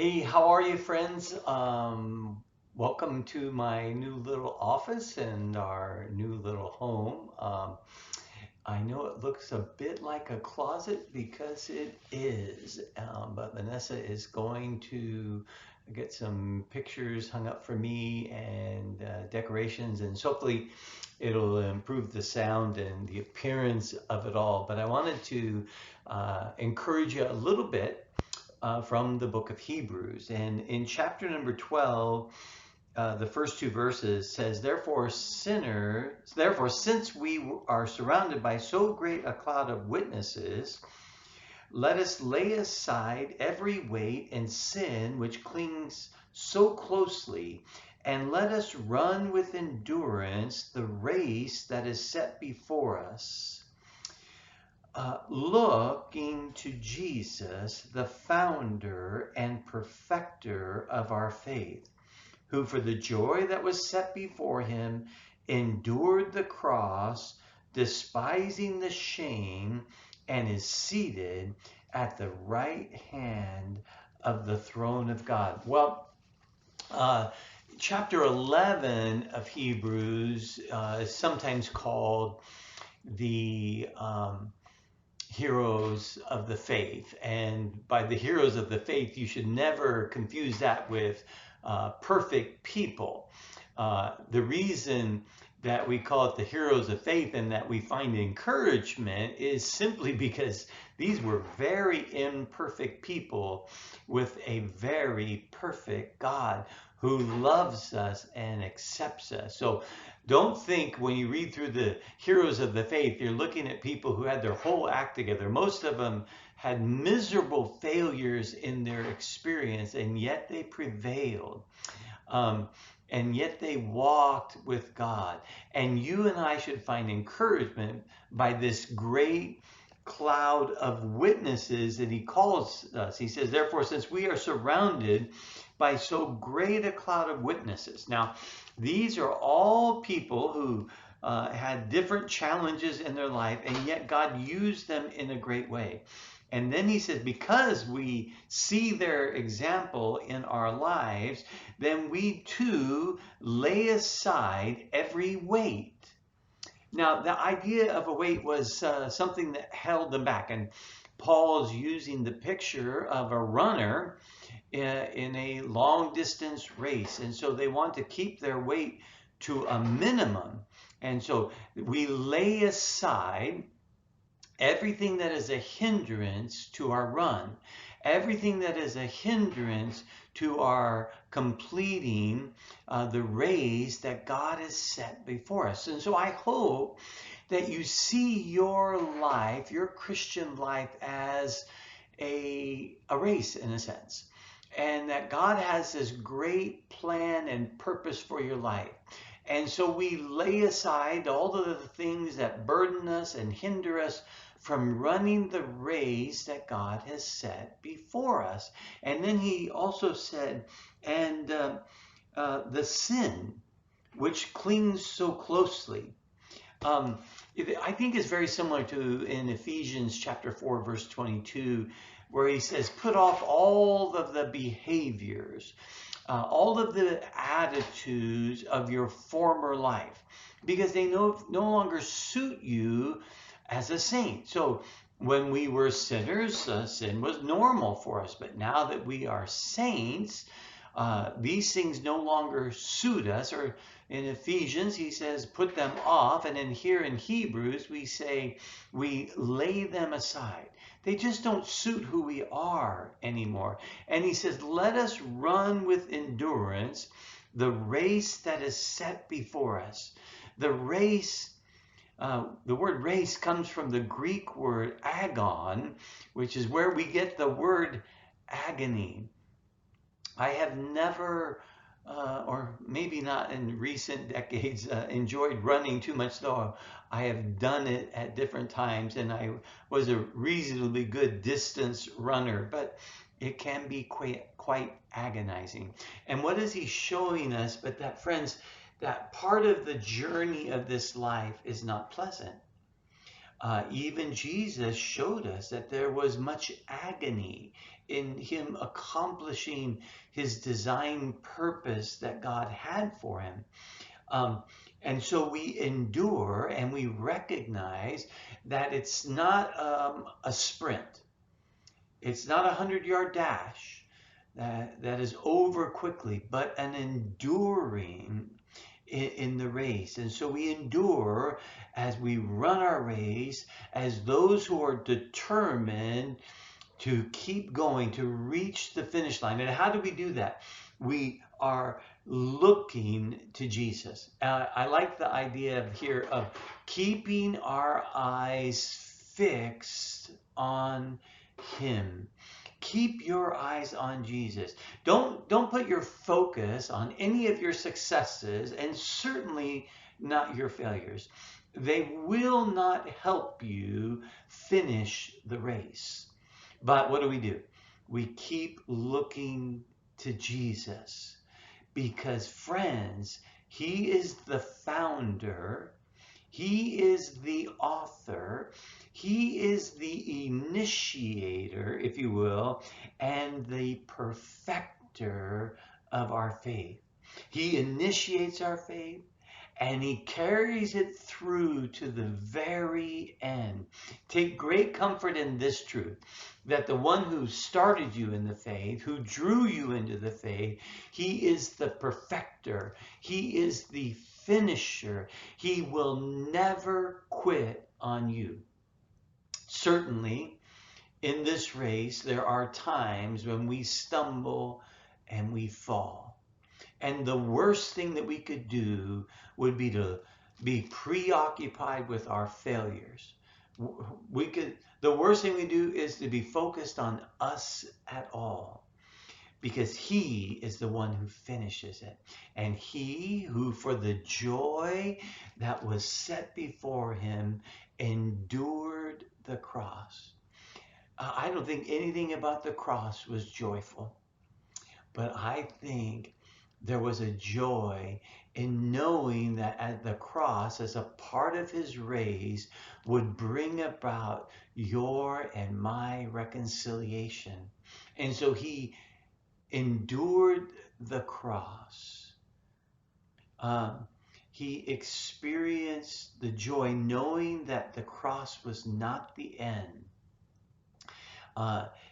Hey, how are you, friends? Welcome to my new little office and our new little home. I know it looks a bit like a closet because it is, but Vanessa is going to get some pictures hung up for me and decorations, and so hopefully it'll improve the sound and the appearance of it all. But I wanted to encourage you a little bit from the book of Hebrews. And in chapter number 12, the first two verses says, therefore, since we are surrounded by so great a cloud of witnesses, let us lay aside every weight and sin which clings so closely, and let us run with endurance the race that is set before us, looking to Jesus, the founder and perfecter of our faith, who for the joy that was set before him endured the cross, despising the shame, and is seated at the right hand of the throne of God. Well, uh, chapter 11 of Hebrews is sometimes called the heroes of the faith. And by the heroes of the faith, you should never confuse that with perfect people. The reason that we call it the heroes of faith and that we find encouragement is simply because these were very imperfect people with a very perfect God who loves us and accepts us. So don't think when you read through the heroes of the faith, you're looking at people who had their whole act together. Most of them had miserable failures in their experience, and yet they prevailed. Um, and yet they walked with God. And you and I should find encouragement by this great cloud of witnesses that he calls us. He says, therefore, since we are surrounded by so great a cloud of witnesses. Now, these are all people who had different challenges in their life, and yet God used them in a great way. And then he says, because we see their example in our lives, then we too lay aside every weight. Now, the idea of a weight was something that held them back. And Paul's using the picture of a runner in a long distance race. And so they want to keep their weight to a minimum. And so we lay aside everything that is a hindrance to our run, everything that is a hindrance to our completing the race that God has set before us. And so I hope that you see your life, your Christian life, as a race in a sense. And that God has this great plan and purpose for your life. And so we lay aside all of the things that burden us and hinder us from running the race that God has set before us. And then he also said, and the sin which clings so closely. Um, I think it's very similar to in Ephesians chapter 4, verse 22, where he says, put off all of the behaviors, all of the attitudes of your former life, because they no longer suit you as a saint. So when we were sinners, sin was normal for us. But now that we are saints, these things no longer suit us. Or in Ephesians, he says, put them off. And then here in Hebrews, we say, we lay them aside. They just don't suit who we are anymore. And he says, let us run with endurance the race that is set before us. The race, the word race comes from the Greek word agon, which is where we get the word agony. I have never, or maybe not in recent decades, enjoyed running too much, though I have done it at different times, and I was a reasonably good distance runner, but it can be quite agonizing. And what is he showing us? But that, friends, that part of the journey of this life is not pleasant. Even Jesus showed us that there was much agony in him accomplishing his design purpose that God had for him. Um, and so we endure and we recognize that it's not a sprint. It's not a 100-yard dash that is over quickly, but an enduring in the race. And so we endure as we run our race as those who are determined to keep going, to reach the finish line. And how do we do that? We are looking to Jesus. I like the idea here of keeping our eyes fixed on him. Keep your eyes on Jesus. Don't put your focus on any of your successes, and certainly not your failures. They will not help you finish the race. But what do? We keep looking to Jesus because, friends, he is the founder, he is the author, he is the initiator, if you will, and the perfecter of our faith. He initiates our faith and he carries it through to the very end. Take great comfort in this truth, that the one who started you in the faith, who drew you into the faith, he is the perfecter. He is the finisher. He will never quit on you. Certainly, in this race, there are times when we stumble and we fall. And the worst thing that we could do would be to be preoccupied with our failures. The worst thing we do is to be focused on us at all, because he is the one who finishes it. And he who for the joy that was set before him endured the cross. I don't think anything about the cross was joyful, but I think there was a joy in knowing that at the cross, as a part of his race, would bring about your and my reconciliation. And so he endured the cross. He experienced the joy knowing that the cross was not the end.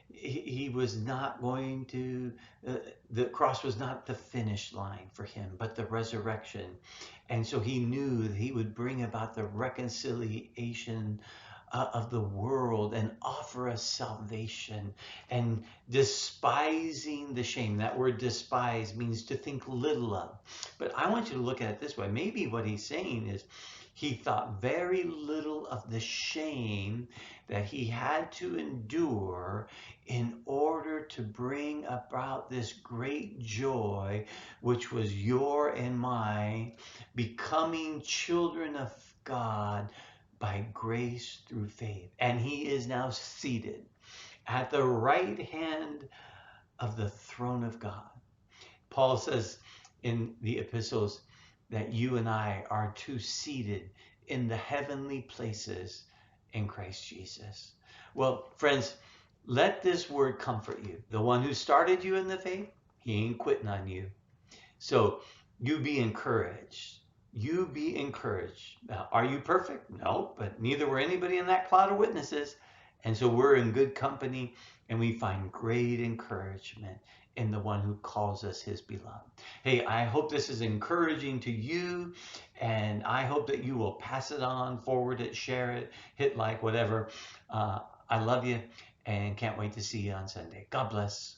He was not going to, the cross was not the finish line for him, but the resurrection. And so he knew that he would bring about the reconciliation of the world and offer us salvation, and despising the shame. That word despise means to think little of. But I want you to look at it this way. Maybe what he's saying is he thought very little of the shame that he had to endure in order to bring about this great joy, which was your and mine, becoming children of God by grace through faith. And he is now seated at the right hand of the throne of God. Paul says in the epistles that you and I are too seated in the heavenly places in Christ Jesus. Well, friends, let this word comfort you. The one who started you in the faith, he ain't quitting on you. So you be encouraged. You be encouraged. Now, are you perfect? No, but neither were anybody in that cloud of witnesses. And so we're in good company, and we find great encouragement in the one who calls us his beloved. Hey, I hope this is encouraging to you, and I hope that you will pass it on, forward it, share it, hit like, whatever. I love you and can't wait to see you on Sunday. God bless.